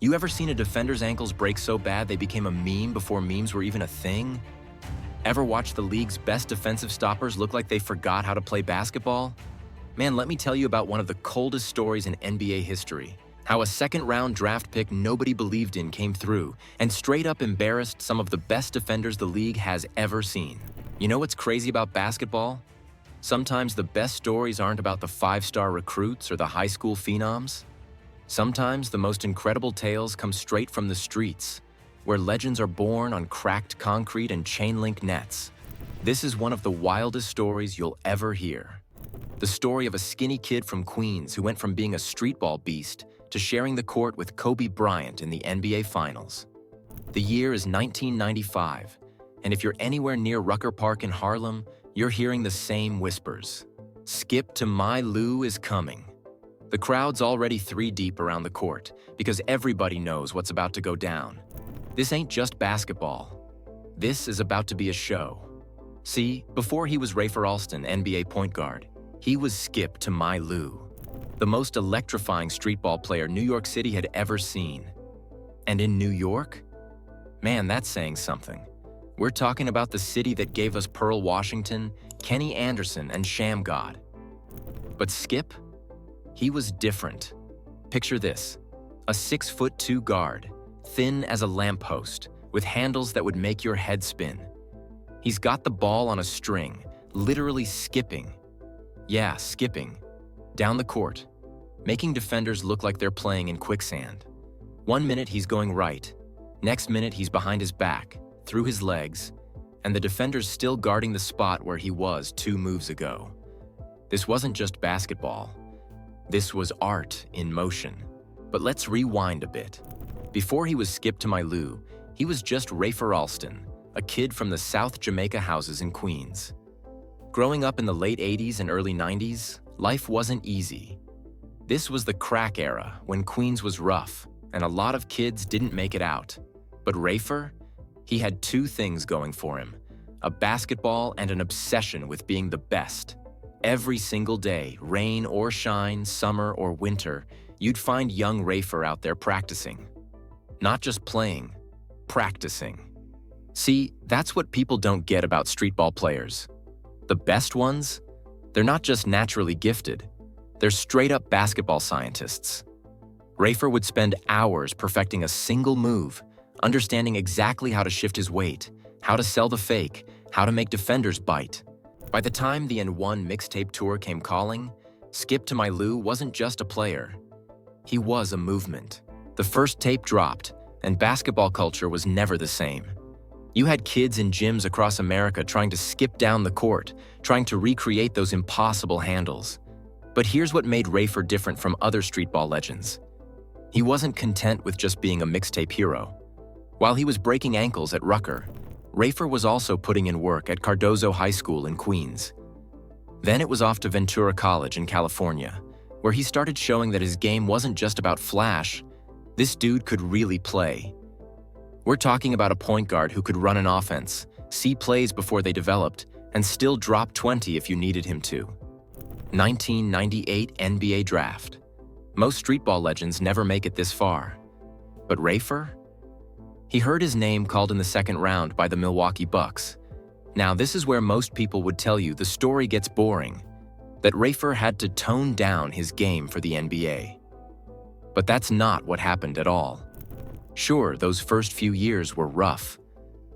You ever seen a defender's ankles break so bad they became a meme before memes were even a thing? Ever watched the league's best defensive stoppers look like they forgot how to play basketball? Man, let me tell you about one of the coldest stories in NBA history. How a second-round draft pick nobody believed in came through and straight up embarrassed some of the best defenders the league has ever seen. You know what's crazy about basketball? Sometimes the best stories aren't about the five-star recruits or the high school phenoms. Sometimes the most incredible tales come straight from the streets, where legends are born on cracked concrete and chain-link nets. This is one of the wildest stories you'll ever hear. The story of a skinny kid from Queens who went from being a streetball beast to sharing the court with Kobe Bryant in the NBA Finals. The year is 1995, and if you're anywhere near Rucker Park in Harlem, you're hearing the same whispers. Skip to My Lou is coming. The crowd's already 3 deep around the court because everybody knows what's about to go down. This ain't just basketball. This is about to be a show. See, before he was Rafer Alston, NBA point guard, he was Skip to My Lou, the most electrifying streetball player New York City had ever seen. And in New York? Man, that's saying something. We're talking about the city that gave us Pearl Washington, Kenny Anderson, and Sham God. But Skip? He was different. Picture this, a 6'2" guard, thin as a lamppost, with handles that would make your head spin. He's got the ball on a string, literally skipping. Yeah, skipping. Down the court, making defenders look like they're playing in quicksand. 1 minute he's going right, next minute he's behind his back, through his legs, and the defender's still guarding the spot where he was 2 moves ago. This wasn't just basketball. This was art in motion. But let's rewind a bit. Before he was Skip to My Lou, he was just Rafer Alston, a kid from the South Jamaica houses in Queens. Growing up in the late 80s and early 90s, life wasn't easy. This was the crack era, when Queens was rough, and a lot of kids didn't make it out. But Rafer? He had 2 things going for him, a basketball and an obsession with being the best. Every single day, rain or shine, summer or winter, you'd find young Rafer out there practicing. Not just playing, practicing. See, that's what people don't get about streetball players. The best ones? They're not just naturally gifted. They're straight-up basketball scientists. Rafer would spend hours perfecting a single move, understanding exactly how to shift his weight, how to sell the fake, how to make defenders bite. By the time the N1 mixtape tour came calling, Skip to My Lou wasn't just a player. He was a movement. The first tape dropped, and basketball culture was never the same. You had kids in gyms across America trying to skip down the court, trying to recreate those impossible handles. But here's what made Rafer different from other streetball legends. He wasn't content with just being a mixtape hero. While he was breaking ankles at Rucker, Rafer was also putting in work at Cardozo High School in Queens. Then it was off to Ventura College in California, where he started showing that his game wasn't just about flash. This dude could really play. We're talking about a point guard who could run an offense, see plays before they developed, and still drop 20 if you needed him to. 1998 NBA Draft. Most streetball legends never make it this far. But Rafer? He heard his name called in the second round by the Milwaukee Bucks. Now, this is where most people would tell you the story gets boring, that Rafer had to tone down his game for the NBA. But that's not what happened at all. Sure, those first few years were rough.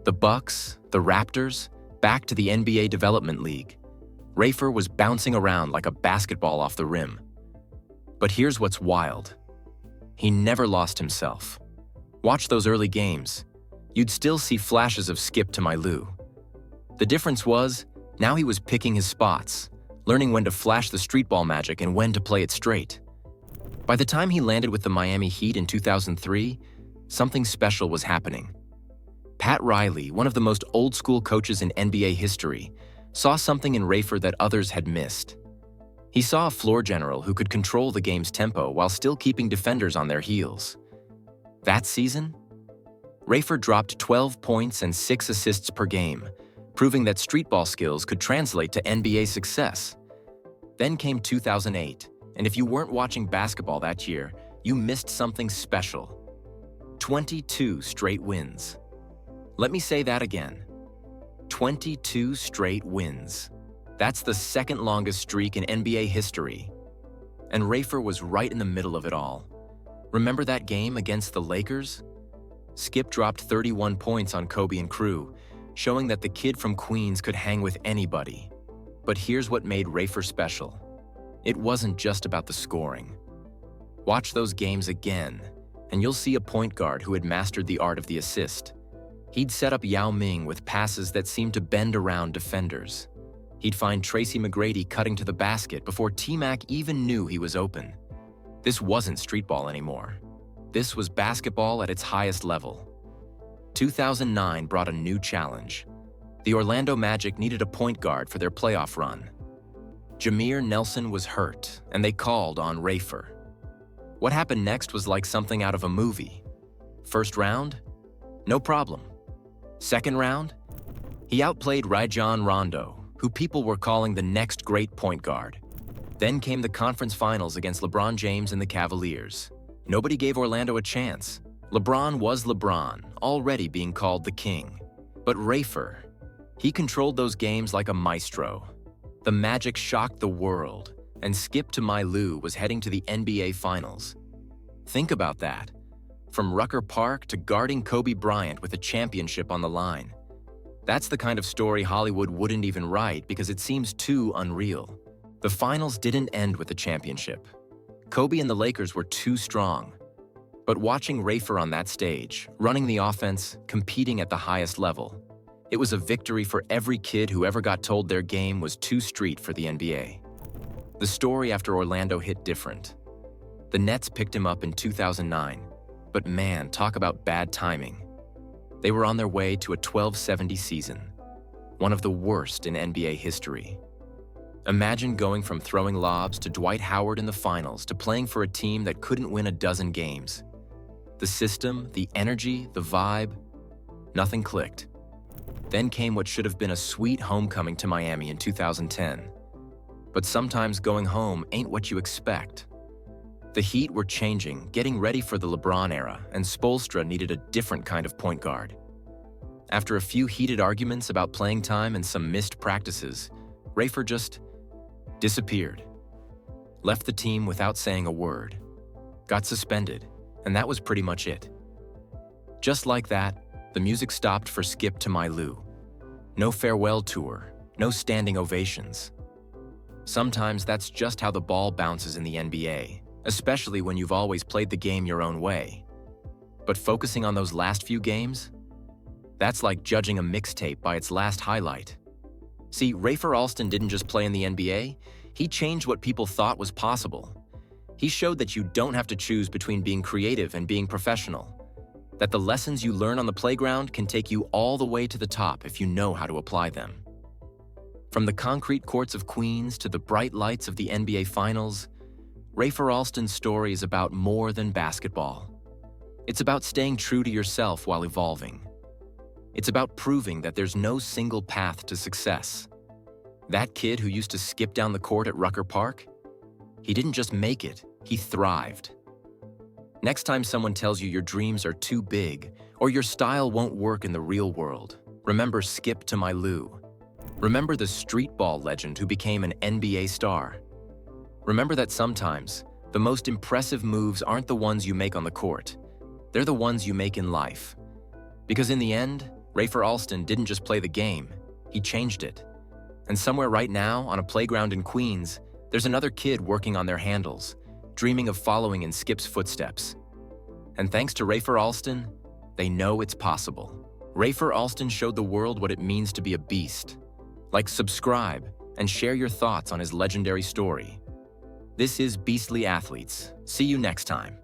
The Bucks, the Raptors, back to the NBA Development League. Rafer was bouncing around like a basketball off the rim. But here's what's wild. He never lost himself. Watch those early games. You'd still see flashes of Skip to My Lou. The difference was, now he was picking his spots, learning when to flash the streetball magic and when to play it straight. By the time he landed with the Miami Heat in 2003, something special was happening. Pat Riley, one of the most old-school coaches in NBA history, saw something in Rafer that others had missed. He saw a floor general who could control the game's tempo while still keeping defenders on their heels. That season, Rafer dropped 12 points and 6 assists per game, proving that streetball skills could translate to NBA success. Then came 2008, and if you weren't watching basketball that year, you missed something special. 22 straight wins. Let me say that again. 22 straight wins. That's the second longest streak in NBA history. And Rafer was right in the middle of it all. Remember that game against the Lakers? Skip dropped 31 points on Kobe and crew, showing that the kid from Queens could hang with anybody. But here's what made Rafer special. It wasn't just about the scoring. Watch those games again, and you'll see a point guard who had mastered the art of the assist. He'd set up Yao Ming with passes that seemed to bend around defenders. He'd find Tracy McGrady cutting to the basket before T-Mac even knew he was open. This wasn't streetball anymore. This was basketball at its highest level. 2009 brought a new challenge. The Orlando Magic needed a point guard for their playoff run. Jameer Nelson was hurt, and they called on Rafer. What happened next was like something out of a movie. First round? No problem. Second round? He outplayed Rajon Rondo, who people were calling the next great point guard. Then came the conference finals against LeBron James and the Cavaliers. Nobody gave Orlando a chance. LeBron was LeBron, already being called the king. But Rafer, he controlled those games like a maestro. The Magic shocked the world, and Skip to My Lou was heading to the NBA Finals. Think about that. From Rucker Park to guarding Kobe Bryant with a championship on the line. That's the kind of story Hollywood wouldn't even write because it seems too unreal. The finals didn't end with the championship. Kobe and the Lakers were too strong. But watching Rafer on that stage, running the offense, competing at the highest level, it was a victory for every kid who ever got told their game was too street for the NBA. The story after Orlando hit different. The Nets picked him up in 2009, but man, talk about bad timing. They were on their way to a 1270 season, one of the worst in NBA history. Imagine going from throwing lobs to Dwight Howard in the finals to playing for a team that couldn't win a dozen games. The system, the energy, the vibe, nothing clicked. Then came what should have been a sweet homecoming to Miami in 2010. But sometimes going home ain't what you expect. The Heat were changing, getting ready for the LeBron era, and Spoelstra needed a different kind of point guard. After a few heated arguments about playing time and some missed practices, Rafer just disappeared. Left the team without saying a word. Got suspended, and that was pretty much it. Just like that, the music stopped for Skip to My Lou. No farewell tour, no standing ovations. Sometimes that's just how the ball bounces in the NBA, especially when you've always played the game your own way. But focusing on those last few games? That's like judging a mixtape by its last highlight. See, Rafer Alston didn't just play in the NBA, he changed what people thought was possible. He showed that you don't have to choose between being creative and being professional. That the lessons you learn on the playground can take you all the way to the top if you know how to apply them. From the concrete courts of Queens to the bright lights of the NBA Finals, Rafer Alston's story is about more than basketball. It's about staying true to yourself while evolving. It's about proving that there's no single path to success. That kid who used to skip down the court at Rucker Park, he didn't just make it, he thrived. Next time someone tells you your dreams are too big or your style won't work in the real world, remember Skip to My Lou. Remember the streetball legend who became an NBA star. Remember that sometimes, the most impressive moves aren't the ones you make on the court. They're the ones you make in life. Because in the end, Rafer Alston didn't just play the game, he changed it. And somewhere right now, on a playground in Queens, there's another kid working on their handles, dreaming of following in Skip's footsteps. And thanks to Rafer Alston, they know it's possible. Rafer Alston showed the world what it means to be a beast. Like, subscribe, and share your thoughts on his legendary story. This is Beastly Athletes. See you next time.